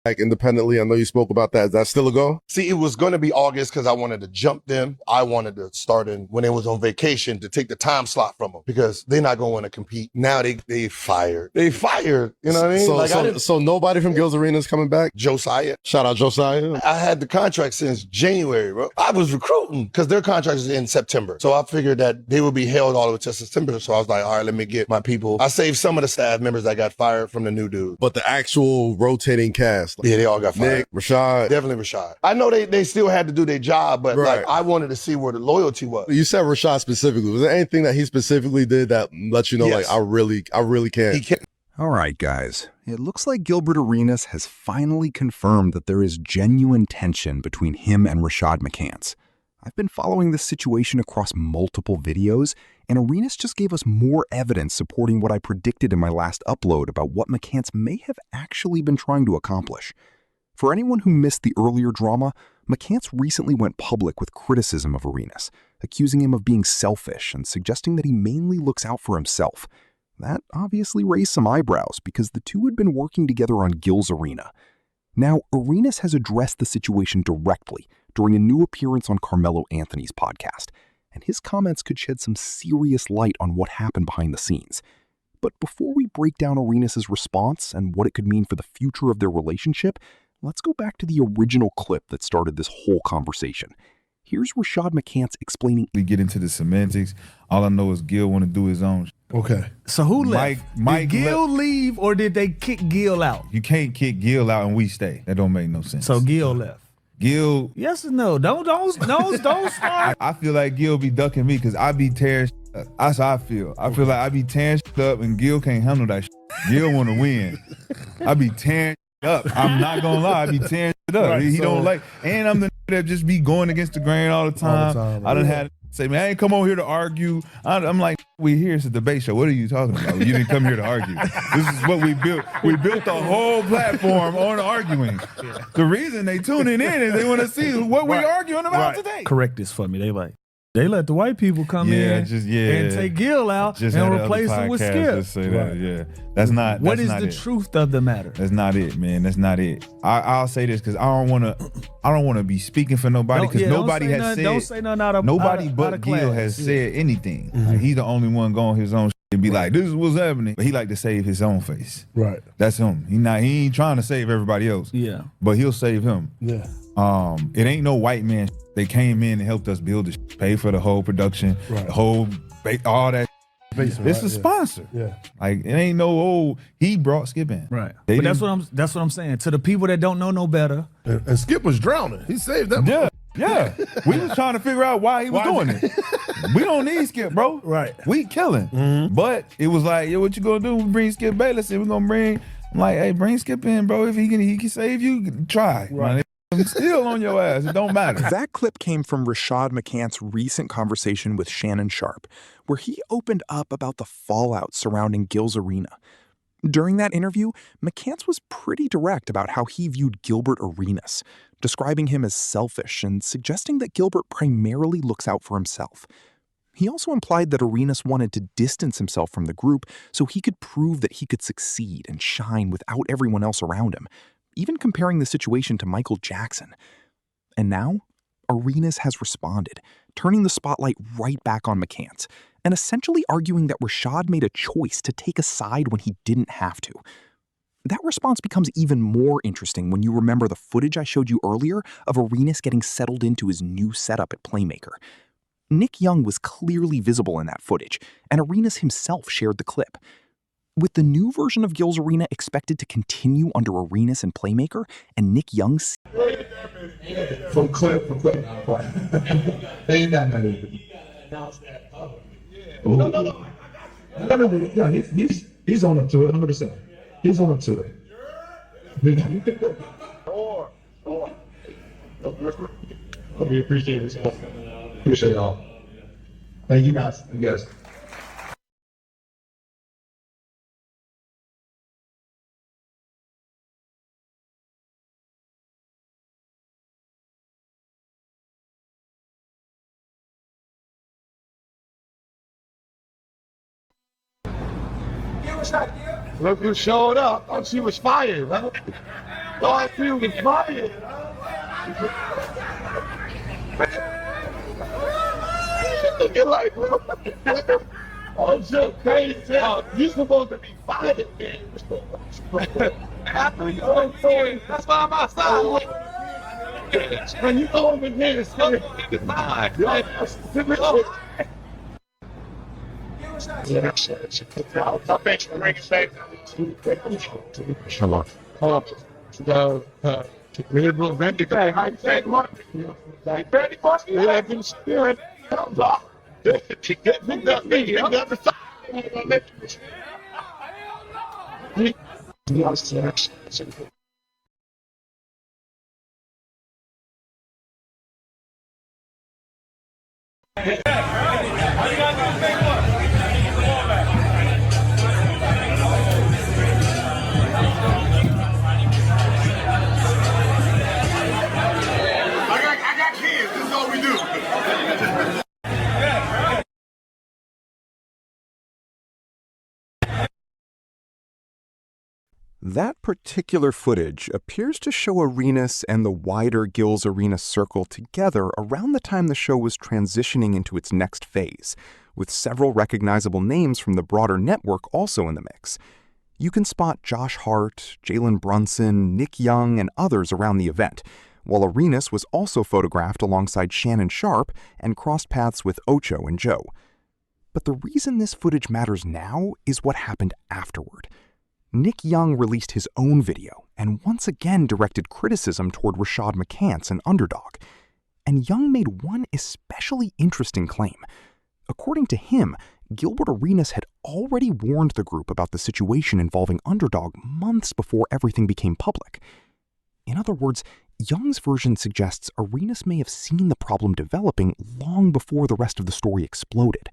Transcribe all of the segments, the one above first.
like independently? I know you spoke about that. Is that still a go? See, it was going to be August because I wanted to jump them. I wanted to start in when they was on vacation to take the time slot from them because they're not going to want to compete. Now they fired. They fired. You know what I mean? So nobody from Gilbert Arenas coming back? Josiah. Shout out Josiah. I had the contract since January, bro. I was recruiting because their contract is in September. So I figured that they would be held all the way to September. So I was like, all right, let me get my people. I saved some of the staff members that got fired from the new dude. But the actual rotating cast. Yeah, they all got fired. Nick, Rashad. Definitely Rashad. I know they still had to do their job, but Right. like I wanted to see where the loyalty was. You said Rashad specifically. Was there anything that he specifically did that lets you know, Yes. like, I really can't? He can't. All right, guys. It looks like Gilbert Arenas has finally confirmed that there is genuine tension between him and Rashad McCants. I've been following this situation across multiple videos, and Arenas just gave us more evidence supporting what I predicted in my last upload about what McCants may have actually been trying to accomplish. For anyone who missed the earlier drama, McCants recently went public with criticism of Arenas, accusing him of being selfish and suggesting that he mainly looks out for himself. That obviously raised some eyebrows because the two had been working together on Gil's Arena. Now, Arenas has addressed the situation directly during a new appearance on Carmelo Anthony's podcast, and his comments could shed some serious light on what happened behind the scenes. But before we break down Arenas' response and what it could mean for the future of their relationship, let's go back to the original clip that started this whole conversation. Here's Rashad McCants explaining. We get into the semantics. All I know is Gil want to do his own. Okay. So who left? Mike did Gil leave or did they kick Gil out? You can't kick Gil out and we stay. That don't make no sense. So Gil left. Gil. Yes or no? Don't start. I feel like Gil be ducking me because I be tearing up. That's how I feel. I feel like I be tearing up and Gil can't handle that. Gil want to win. I be tearing up. I'm not gonna lie. I be tearing up. Right, he don't like, and I'm the that just be going against the grain all the time. I done had to say, man, I ain't come over here to argue. I'm like, we here. It's a debate show. What are you talking about? You didn't come here to argue. This is what we built. We built the whole platform on arguing. The reason they tuning in is they want to see what we're arguing about today. Correct this for me. They let the white people come in and take Gil out and replace him with Skip. Say that, That's not. What is not the truth of the matter? That's not it, man. That's not it. I'll say this because I don't want to be speaking for nobody because nobody has said. Don't say nothing out of nobody out but of Gil has said anything. Like, he's the only one going his own and be like, this is what's happening. But he like to save his own face. Right. That's him. He ain't trying to save everybody else. Yeah. But he'll save him. Yeah. It ain't no white man. They came in and helped us build this, pay for the whole production, the whole, all that. It's a sponsor. Yeah. Like it ain't no he brought Skip in. Right. But that's what I'm saying. To the people that don't know no better. And Skip was drowning. He saved them. Yeah. We was trying to figure out why he was doing it. We don't need Skip, bro. Right. We killing. But it was like, yo, what you gonna do? We bring Skip Bayless and we're gonna bring, I'm like, hey, bring Skip in, bro. If he can save you, try. Right. I'm still on your ass. It don't matter. That clip came from Rashad McCants' recent conversation with Shannon Sharp, where he opened up about the fallout surrounding Gil's Arena. During that interview, McCants was pretty direct about how he viewed Gilbert Arenas, describing him as selfish and suggesting that Gilbert primarily looks out for himself. He also implied that Arenas wanted to distance himself from the group so he could prove that he could succeed and shine without everyone else around him, even comparing the situation to Michael Jackson. And now, Arenas has responded, turning the spotlight right back on McCants, and essentially arguing that Rashad made a choice to take a side when he didn't have to. That response becomes even more interesting when you remember the footage I showed you earlier of Arenas getting settled into his new setup at Playmaker. Nick Young was clearly visible in that footage, and Arenas himself shared the clip. With the new version of Gil's Arena expected to continue under Arenas and Playmaker, and Nick Young from clip. Ain't that many. Yeah, he's on up to it 100%. He's on up to it. We appreciate it. Appreciate y'all. Thank you guys. Look who showed up. Oh, she was fired, huh? All I feel is fire. Looking like, I'm so crazy. You supposed to be fighting, man. After you that's why I'm outside. When you go over here, it's going to be fine. I bet you bring it back. Hello. We will rent it back. I said, what? Like, very much. We have been steering. Get me that me. I'm not the side. That particular footage appears to show Arenas and the wider Gil's Arena circle together around the time the show was transitioning into its next phase, with several recognizable names from the broader network also in the mix. You can spot Josh Hart, Jalen Brunson, Nick Young, and others around the event, while Arenas was also photographed alongside Shannon Sharpe and crossed paths with Ocho and Joe. But the reason this footage matters now is what happened afterward. Nick Young released his own video and once again directed criticism toward Rashad McCants and Underdog. And Young made one especially interesting claim. According to him, Gilbert Arenas had already warned the group about the situation involving Underdog months before everything became public. In other words, Young's version suggests Arenas may have seen the problem developing long before the rest of the story exploded.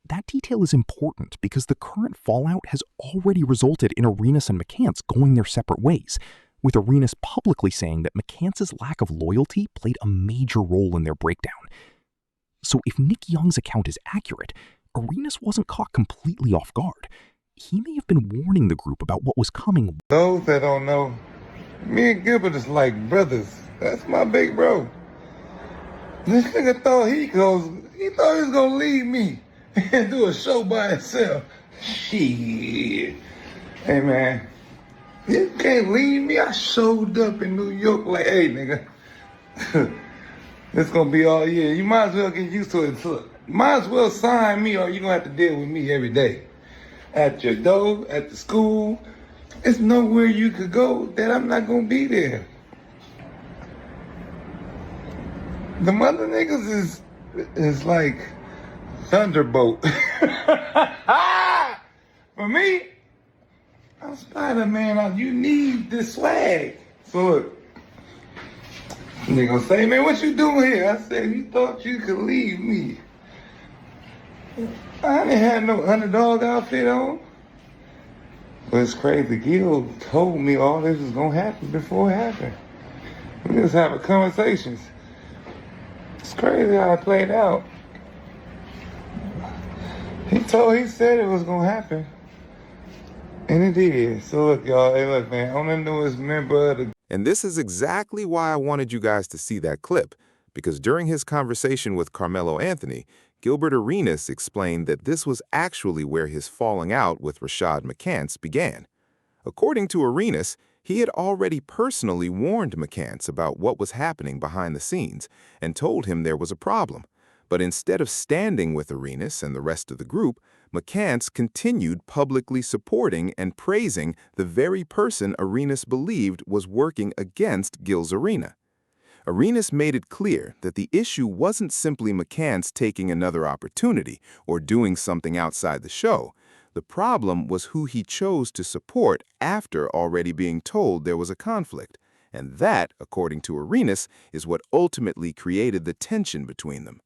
That detail is important because the current fallout has already resulted in Arenas and McCants going their separate ways, with Arenas publicly saying that McCants' lack of loyalty played a major role in their breakdown. So if Nick Young's account is accurate, Arenas wasn't caught completely off guard. He may have been warning the group about what was coming. Those that don't know, me and Gilbert is like brothers. That's my big bro. This nigga thought he was gonna leave me and do a show by himself. Shit. Hey man, you can't leave me. I showed up in New York like, hey nigga, it's gonna be all year. You might as well get used to it. So, might as well sign me or you're gonna have to deal with me every day. At your door, at the school. It's nowhere you could go that I'm not gonna be there. The mother niggas is like Thunderbolt. For me, I'm Spider-Man. You need this swag. So look, they gonna say, man, what you doing here? I said, you thought you could leave me. I didn't have no Underdog outfit on. But it's crazy. Gil told me all this was gonna happen before it happened. We just having conversations. It's crazy how it played out. He said it was gonna happen. And it did. So look, y'all, hey look, man, I'm the newest member of the... And this is exactly why I wanted you guys to see that clip, because during his conversation with Carmelo Anthony, Gilbert Arenas explained that this was actually where his falling out with Rashad McCants began. According to Arenas, he had already personally warned McCants about what was happening behind the scenes and told him there was a problem. But instead of standing with Arenas and the rest of the group, McCants continued publicly supporting and praising the very person Arenas believed was working against Gil's Arena. Arenas made it clear that the issue wasn't simply McCants taking another opportunity or doing something outside the show. The problem was who he chose to support after already being told there was a conflict. And that, according to Arenas, is what ultimately created the tension between them.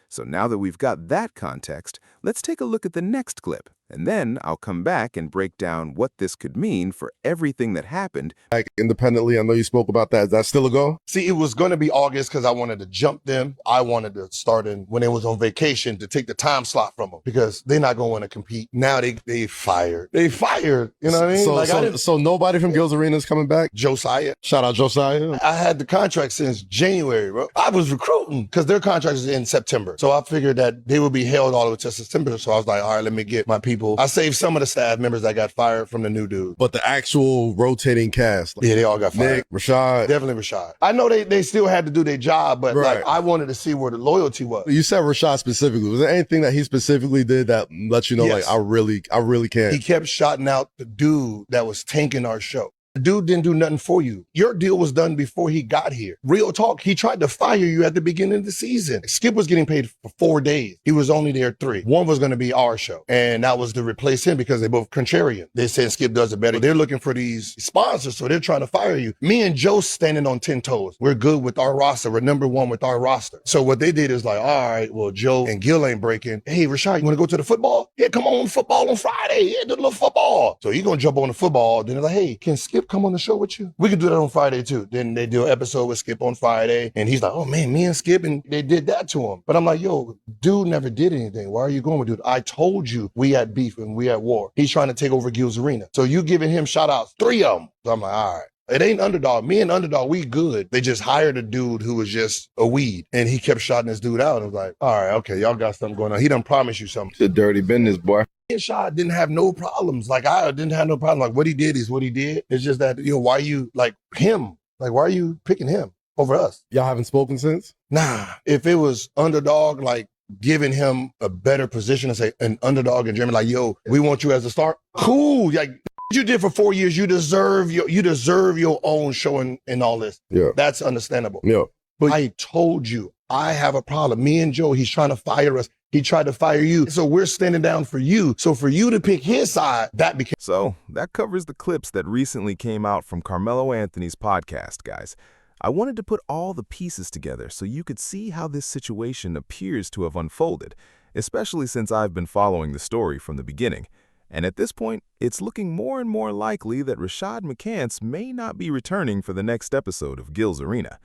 So now that we've got that context, let's take a look at the next clip And then I'll come back and break down what this could mean for everything that happened. Like independently, I know you spoke about that. Is that still a go? See, it was going to be August because I wanted to jump them. I wanted to start in when they was on vacation to take the time slot from them because they're not going to want to compete. Now they fired. They fired. You know what I mean? So nobody from Gilbert Arenas coming back? Josiah. Shout out Josiah. I had the contract since January, bro. I was recruiting because their contract is in September. So I figured that they would be held all the way to September. So I was like, all right, let me get my people. I saved some of the staff members that got fired from the new dude. But the actual rotating cast. Yeah, they all got fired. Nick, Rashad. Definitely Rashad. I know they still had to do their job, but like I wanted to see where the loyalty was. You said Rashad specifically. Was there anything that he specifically did that let you know, Yes. like, I really can't? He kept shouting out the dude that was tanking our show. The dude didn't do nothing for you. Your deal was done before he got here. Real talk, he tried to fire you at the beginning of the season. Skip was getting paid for 4 days. He was only there 3. One was going to be our show. And that was to replace him because they both contrarian. They said Skip does it better. They're looking for these sponsors, so they're trying to fire you. Me and Joe standing on 10 toes. We're good with our roster. We're number 1 with our roster. So what they did is like, all right, well, Joe and Gil ain't breaking. Hey, Rashad, you want to go to the football? Yeah, come on football on Friday. Yeah, do a little football. So you're going to jump on the football. Then they're like, hey, can Skip come on the show with you? We could do that on Friday too. Then they do an episode with Skip on Friday. And he's like, oh man, me and Skip. And they did that to him. But I'm like, yo, dude never did anything. Why are you going with dude? I told you we had beef and we had war. He's trying to take over Gil's Arena. So you giving him shout outs, 3 of them. So I'm like, all right. It ain't Underdog. Me and Underdog, we good. They just hired a dude who was just a weed. And he kept shouting this dude out. I was like, all right, okay, y'all got something going on. He done promised you something. It's a dirty business, boy. Rashad didn't have no problems. Like I didn't have no problem. Like what he did is what he did. It's just that, why you like him? Like, why are you picking him over us? Y'all haven't spoken since? Nah, if it was Underdog, like giving him a better position and say an Underdog in Germany, like, yo, we want you as a star. Cool. Like you did for 4 years. You deserve your own show and all this. Yeah. That's understandable. Yeah. But I told you, I have a problem. Me and Joe, he's trying to fire us. He tried to fire you. So we're standing down for you. So for you to pick his side, that became... So that covers the clips that recently came out from Carmelo Anthony's podcast, guys. I wanted to put all the pieces together so you could see how this situation appears to have unfolded, especially since I've been following the story from the beginning. And at this point, it's looking more and more likely that Rashad McCants may not be returning for the next episode of Gil's Arena.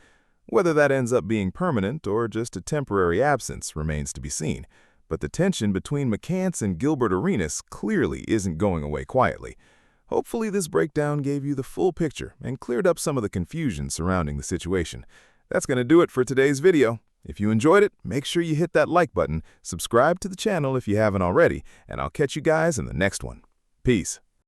Whether that ends up being permanent or just a temporary absence remains to be seen, but the tension between McCants and Gilbert Arenas clearly isn't going away quietly. Hopefully this breakdown gave you the full picture and cleared up some of the confusion surrounding the situation. That's going to do it for today's video. If you enjoyed it, make sure you hit that like button, subscribe to the channel if you haven't already, and I'll catch you guys in the next one. Peace.